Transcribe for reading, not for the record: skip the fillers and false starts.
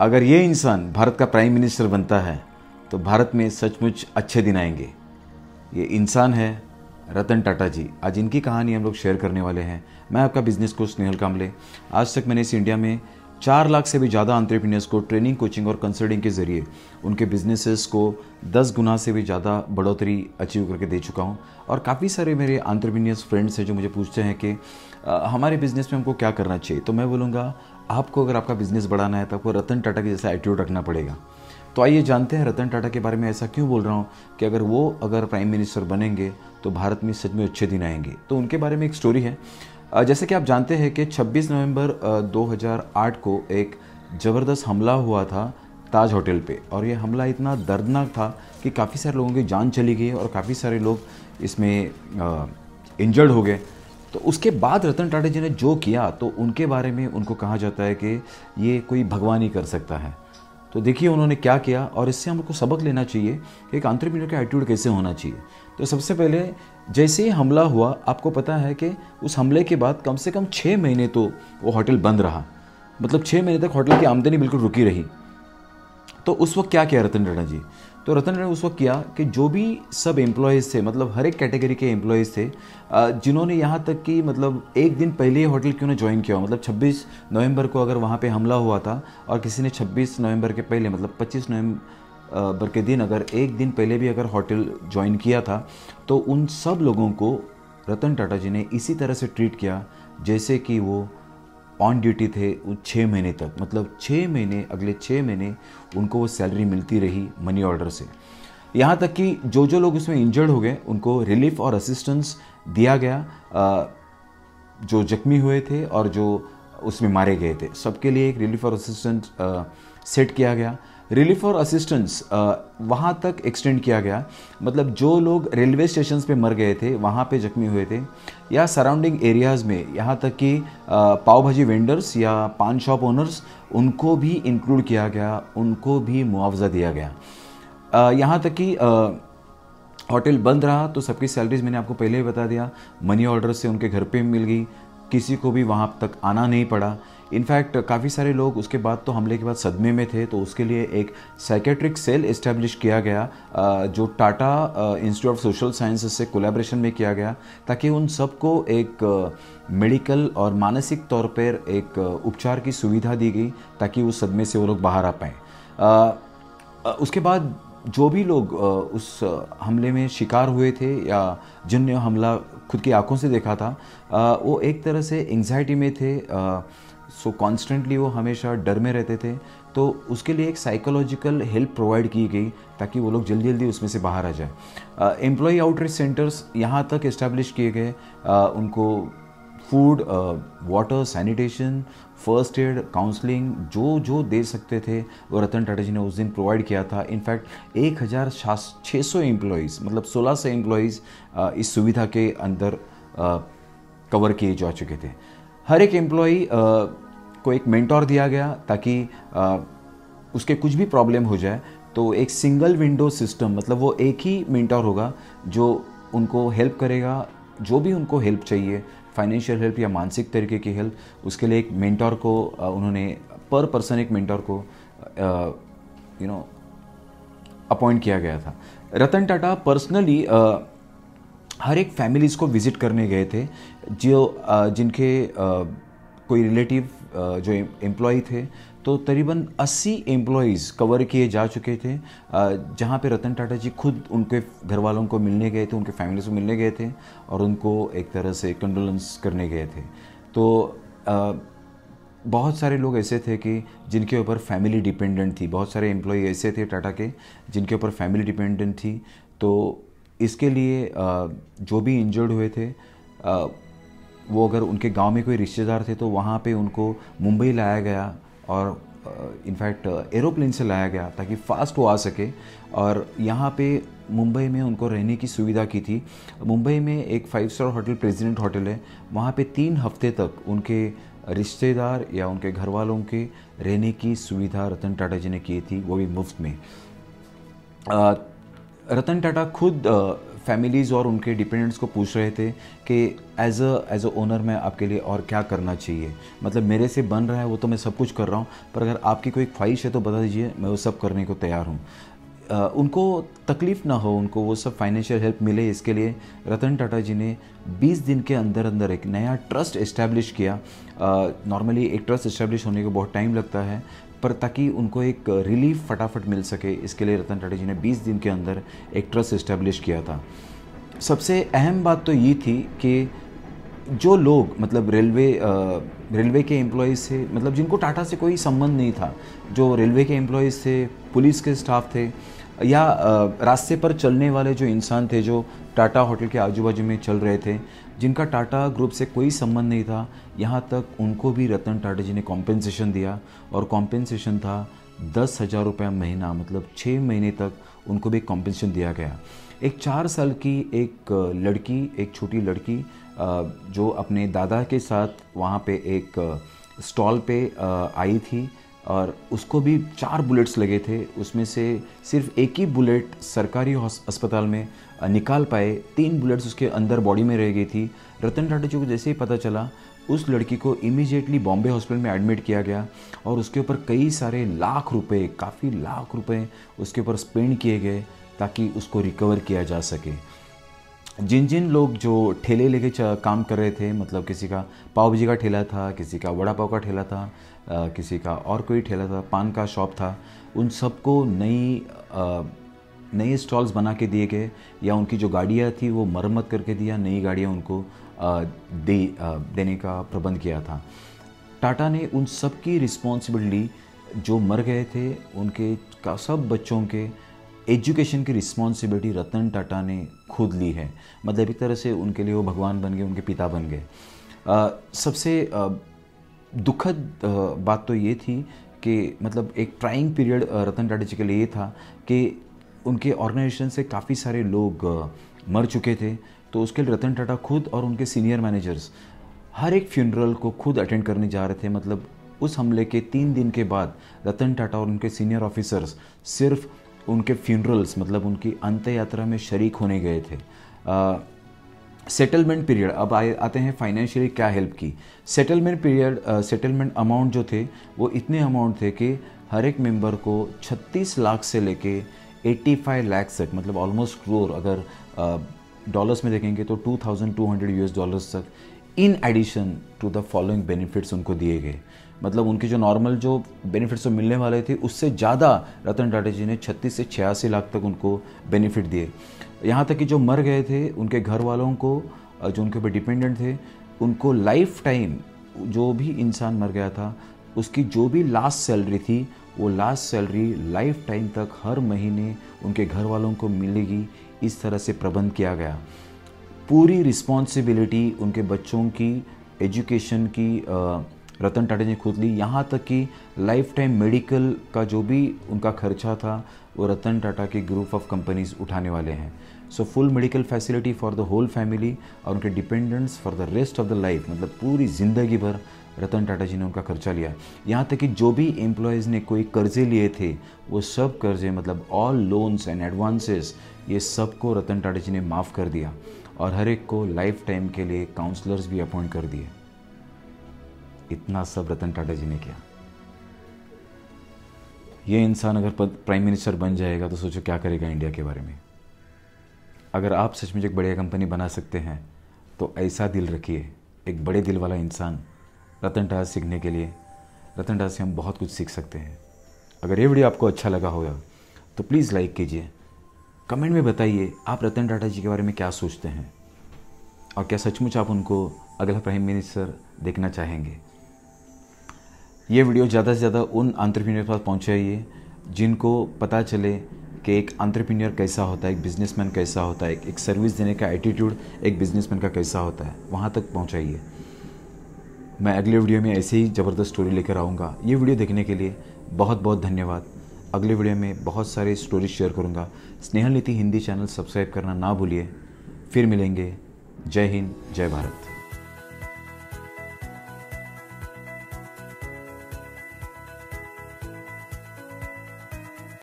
अगर ये इंसान भारत का प्राइम मिनिस्टर बनता है तो भारत में सचमुच अच्छे दिन आएंगे। ये इंसान है रतन टाटा जी। आज इनकी कहानी हम लोग शेयर करने वाले हैं। मैं आपका बिजनेस कोच स्नेहल कामले। आज तक मैंने इस इंडिया में 4 लाख से भी ज़्यादा एंटरप्रेन्योर्स को ट्रेनिंग, कोचिंग और कंसल्टिंग के ज़रिए उनके बिजनेसेस को 10 गुना से भी ज़्यादा बढ़ोतरी अचीव करके दे चुका हूँ। और काफ़ी सारे मेरे एंटरप्रेन्योर्स फ्रेंड्स हैं जो मुझे पूछते हैं कि हमारे बिज़नेस में हमको क्या करना चाहिए। तो मैं बोलूँगा, आपको अगर आपका बिज़नेस बढ़ाना है तो आपको रतन टाटा के जैसा एटीट्यूड रखना पड़ेगा। तो आइए जानते हैं रतन टाटा के बारे में। ऐसा क्यों बोल रहा हूँ कि अगर प्राइम मिनिस्टर बनेंगे तो भारत में सच में अच्छे दिन आएंगे। तो उनके बारे में एक स्टोरी है। जैसे कि आप जानते हैं कि 26 नवंबर 2008 को एक ज़बरदस्त हमला हुआ था ताज होटल पे। और ये हमला इतना दर्दनाक था कि काफ़ी सारे लोगों की जान चली गई और काफ़ी सारे लोग इसमें इंजर्ड हो गए। तो उसके बाद रतन टाटा जी ने जो किया, तो उनके बारे में उनको कहा जाता है कि ये कोई भगवान ही कर सकता है। तो देखिए उन्होंने क्या किया और इससे हमको सबक लेना चाहिए कि एक एंटरप्रेन्योर का एटीट्यूड कैसे होना चाहिए। तो सबसे पहले जैसे ही हमला हुआ, आपको पता है कि उस हमले के बाद कम से कम 6 महीने तो वो होटल बंद रहा। मतलब 6 महीने तक होटल की आमदनी बिल्कुल रुकी रही। तो उस वक्त क्या किया रतन टाटा जी? तो रतन टाटा ने उस वक्त किया कि जो भी सब एम्प्लॉयज़ थे, मतलब हर एक कैटेगरी के एम्प्लॉयज़ थे, जिन्होंने यहाँ तक कि मतलब एक दिन पहले ही होटल क्यों ना ज्वाइन किया हो। मतलब 26 नवंबर को अगर वहाँ पे हमला हुआ था और किसी ने 26 नवंबर के पहले, मतलब 25 नवंबर के दिन अगर एक दिन पहले भी अगर होटल ज्वाइन किया था, तो उन सब लोगों को रतन टाटा जी ने इसी तरह से ट्रीट किया जैसे कि वो ऑन ड्यूटी थे 6 महीने तक। मतलब 6 महीने, अगले 6 महीने उनको वो सैलरी मिलती रही मनी ऑर्डर से। यहाँ तक कि जो लोग उसमें इंजर्ड हो गए उनको रिलीफ और असिस्टेंस दिया गया। जो जख्मी हुए थे और जो उसमें मारे गए थे, सबके लिए एक रिलीफ और असिस्टेंस सेट किया गया। रिलीफ और असिस्टेंस वहाँ तक एक्सटेंड किया गया। मतलब जो लोग रेलवे स्टेशंस पे मर गए थे, वहाँ पे जख्मी हुए थे, या सराउंडिंग एरियाज़ में, यहाँ तक कि पाव भाजी वेंडर्स या पान शॉप ओनर्स, उनको भी इंक्लूड किया गया, उनको भी मुआवजा दिया गया। यहाँ तक कि होटल बंद रहा तो सबकी सैलरीज मैंने आपको पहले ही बता दिया, मनी ऑर्डर से उनके घर पे मिल गई। किसी को भी वहाँ तक आना नहीं पड़ा। इनफैक्ट काफ़ी सारे लोग उसके बाद तो हमले के बाद सदमे में थे, तो उसके लिए एक साइकेट्रिक सेल इस्टेब्लिश किया गया जो Tata institute of social sciences से कोलैबोरेशन में किया गया, ताकि उन सबको एक मेडिकल और मानसिक तौर पर एक उपचार की सुविधा दी गई ताकि उस सदमे से वो लोग बाहर आ पाएँ। उसके बाद जो भी लोग उस हमले में शिकार हुए थे या जिनने हमला खुद की आंखों से देखा था, वो एक तरह से एंग्जाइटी में थे। सो कॉन्स्टेंटली वो हमेशा डर में रहते थे। तो उसके लिए एक साइकोलॉजिकल हेल्प प्रोवाइड की गई ताकि वो लोग जल्दी जल्दी उसमें से बाहर आ जाए। एम्प्लॉय आउटरीच सेंटर्स यहाँ तक इस्टेब्लिश किए गए। उनको food, water, sanitation, first aid, counselling जो दे सकते थे वो रतन टाटा जी ने उस दिन प्रोवाइड किया था। इनफैक्ट 1600 एम्प्लॉयज़, मतलब 1600 एम्प्लॉयज़ इस सुविधा के अंदर कवर किए जा चुके थे। हर एक एम्प्लॉई को एक मेंटोर दिया गया ताकि उसके कुछ भी प्रॉब्लम हो जाए तो एक सिंगल विंडो सिस्टम, मतलब वो एक ही मेंटोर होगा जो उनको हेल्प करेगा। जो भी उनको हेल्प चाहिए, फाइनेंशियल हेल्प या मानसिक तरीके की हेल्प, उसके लिए एक मेंटोर को उन्होंने पर पर्सन एक मेंटोर को अपॉइंट किया गया था। रतन टाटा पर्सनली हर एक फैमिलीज़ को विज़िट करने गए थे जिनके कोई रिलेटिव जो एम्प्लॉई थे। तो करीबन 80 एम्प्लॉयज़ कवर किए जा चुके थे, जहाँ पे रतन टाटा जी खुद उनके घर वालों को मिलने गए थे, उनके फैमिली से मिलने गए थे और उनको एक तरह से कंडोलेंस करने गए थे। तो बहुत सारे लोग ऐसे थे कि जिनके ऊपर फैमिली डिपेंडेंट थी। बहुत सारे एम्प्लॉई ऐसे थे टाटा के जिनके ऊपर फैमिली डिपेंडेंट थी। तो इसके लिए जो भी इंजर्ड हुए थे, वो अगर उनके गांव में कोई रिश्तेदार थे तो वहाँ पे उनको मुंबई लाया गया और इनफैक्ट एरोप्लेन से लाया गया ताकि फ़ास्ट वो आ सके। और यहाँ पे मुंबई में उनको रहने की सुविधा की थी। मुंबई में एक 5 स्टार होटल, प्रेसिडेंट होटल है, वहाँ पे 3 हफ्ते तक उनके रिश्तेदार या उनके घर वालों के रहने की सुविधा रतन टाटा जी ने की थी, वो भी मुफ्त में। रतन टाटा खुद फैमिलीज़ और उनके डिपेंडेंट्स को पूछ रहे थे कि एज अ ओनर मैं आपके लिए और क्या करना चाहिए, मतलब मेरे से बन रहा है वो तो मैं सब कुछ कर रहा हूँ, पर अगर आपकी कोई ख्वाहिश है तो बता दीजिए, मैं वो सब करने को तैयार हूँ। उनको तकलीफ़ ना हो, उनको वो सब फाइनेंशियल हेल्प मिले, इसके लिए रतन टाटा जी ने 20 दिन के अंदर अंदर एक नया ट्रस्ट इस्टेब्लिश किया। नॉर्मली एक ट्रस्ट इस्टेब्लिश होने को बहुत टाइम लगता है, पर ताकि उनको एक रिलीफ फटाफट मिल सके, इसके लिए रतन टाटा जी ने 20 दिन के अंदर एक ट्रस्ट इस्टेब्लिश किया था। सबसे अहम बात तो ये थी कि जो लोग मतलब रेलवे के एम्प्लॉयज़ से, मतलब जिनको टाटा से कोई संबंध नहीं था, जो रेलवे के एम्प्लॉयज़ थे, पुलिस के स्टाफ थे, या रास्ते पर चलने वाले जो इंसान थे जो टाटा होटल के आजू बाजू में चल रहे थे, जिनका टाटा ग्रुप से कोई संबंध नहीं था, यहाँ तक उनको भी रतन टाटा जी ने कॉम्पेंसेशन दिया। और कॉम्पेंसेशन था 10,000 रुपये महीना, मतलब 6 महीने तक उनको भी कॉम्पेंसेशन दिया गया। एक 4 साल की एक लड़की, एक छोटी लड़की जो अपने दादा के साथ वहाँ पे एक स्टॉल पे आई थी, और उसको भी 4 बुलेट्स लगे थे। उसमें से सिर्फ एक ही बुलेट सरकारी अस्पताल में निकाल पाए, 3 बुलेट्स उसके अंदर बॉडी में रह गई थी। रतन टाटा जी को जैसे ही पता चला, उस लड़की को इमीडिएटली बॉम्बे हॉस्पिटल में एडमिट किया गया, और उसके ऊपर कई सारे लाख रुपए, काफ़ी लाख रुपए उसके ऊपर स्पेंड किए गए ताकि उसको रिकवर किया जा सके। जिन जिन लोग जो ठेले लेके काम कर रहे थे, मतलब किसी का पाव भाजी का ठेला था, किसी का वड़ा पाव का ठेला था, किसी का और कोई ठेला था, पान का शॉप था, उन सबको नए स्टॉल्स बना के दिए गए, या उनकी जो गाड़ियाँ थी वो मरम्मत करके दिया, नई गाड़ियाँ उनको देने का प्रबंध किया था। टाटा ने उन सब की रिस्पॉन्सिबिलिटी, जो मर गए थे उनके सब बच्चों के एजुकेशन की रिस्पॉन्सिबिलिटी रतन टाटा ने खुद ली है। मतलब एक तरह से उनके लिए वो भगवान बन गए, उनके पिता बन गए। सबसे दुखद बात तो ये थी कि मतलब एक ट्राइंग पीरियड रतन टाटा जी के लिए ये था कि उनके ऑर्गेनाइजेशन से काफ़ी सारे लोग मर चुके थे, तो उसके लिए रतन टाटा खुद और उनके सीनियर मैनेजर्स हर एक फ्यूनरल को खुद अटेंड करने जा रहे थे। मतलब उस हमले के 3 दिन के बाद रतन टाटा और उनके सीनियर ऑफिसर्स सिर्फ उनके फ्यूनरल्स, मतलब उनकी अंत्य यात्रा में शरीक होने गए थे। सेटलमेंट पीरियड, अब आते हैं फाइनेंशियली क्या हेल्प की। सेटलमेंट पीरियड, सेटलमेंट अमाउंट जो थे वो इतने अमाउंट थे कि हर एक मेंबर को 36 लाख से लेके 85 लाख तक, मतलब ऑलमोस्ट करोड़, अगर डॉलर्स में देखेंगे तो 2200 यूएस डॉलर्स तक, in addition to the following benefits उनको दिए गए। मतलब उनके जो नॉर्मल जो बेनिफिट्स जो मिलने वाले थे उससे ज़्यादा रतन टाटा जी ने 36 से 86 लाख तक उनको बेनिफिट दिए। यहाँ तक कि जो मर गए थे उनके घर वालों को, जो उनके ऊपर डिपेंडेंट थे, उनको लाइफ टाइम, जो भी इंसान मर गया था उसकी जो भी लास्ट सैलरी थी, वो लास्ट सैलरी लाइफ टाइम तक हर महीने उनके घर वालों को मिलेगी, इस तरह से प्रबंध किया गया। पूरी रिस्पॉन्सिबिलिटी उनके बच्चों की एजुकेशन की रतन टाटा ने खुद ली। यहाँ तक कि लाइफ टाइम मेडिकल का जो भी उनका खर्चा था वो रतन टाटा के ग्रुप ऑफ कंपनीज उठाने वाले हैं। So full medical facility for the whole family और उनके dependents for the rest of the life, मतलब पूरी ज़िंदगी भर रतन टाटा जी ने उनका खर्चा लिया। यहाँ तक कि जो भी एम्प्लॉयज़ ने कोई कर्जे लिए थे वो सब कर्जे, मतलब ऑल लोन्स एंड एडवांसेस, ये सब को रतन टाटा जी ने माफ़ कर दिया, और हर एक को लाइफ टाइम के लिए काउंसलर्स भी अपॉइंट कर दिए। इतना सब रतन टाटा जी ने किया। ये इंसान अगर प्राइम मिनिस्टर बन जाएगा तो सोचो क्या करेगा इंडिया के बारे में। अगर आप सचमुच एक बढ़िया कंपनी बना सकते हैं तो ऐसा दिल रखिए, एक बड़े दिल वाला इंसान रतन टाटा सीखने के लिए, रतन टाटा से हम बहुत कुछ सीख सकते हैं। अगर ये वीडियो आपको अच्छा लगा होगा तो प्लीज़ लाइक कीजिए, कमेंट में बताइए आप रतन टाटा जी के बारे में क्या सोचते हैं, और क्या सचमुच आप उनको अगला प्राइम मिनिस्टर देखना चाहेंगे। ये वीडियो ज़्यादा से ज़्यादा उन एंटरप्रेन्योर के पास पहुँचाइए जिनको पता चले कि एक एंटरप्रेन्योर कैसा होता है, एक बिजनेसमैन कैसा होता है, एक सर्विस देने का एटीट्यूड एक बिजनेसमैन का कैसा होता है, वहाँ तक पहुँचाइए। मैं अगले वीडियो में ऐसे ही ज़बरदस्त स्टोरी लेकर आऊँगा। ये वीडियो देखने के लिए बहुत बहुत धन्यवाद। अगले वीडियो में बहुत सारे स्टोरीज शेयर करूँगा। स्नेहल नीति हिंदी चैनल सब्सक्राइब करना ना भूलिए। फिर मिलेंगे। जय हिंद, जय भारत।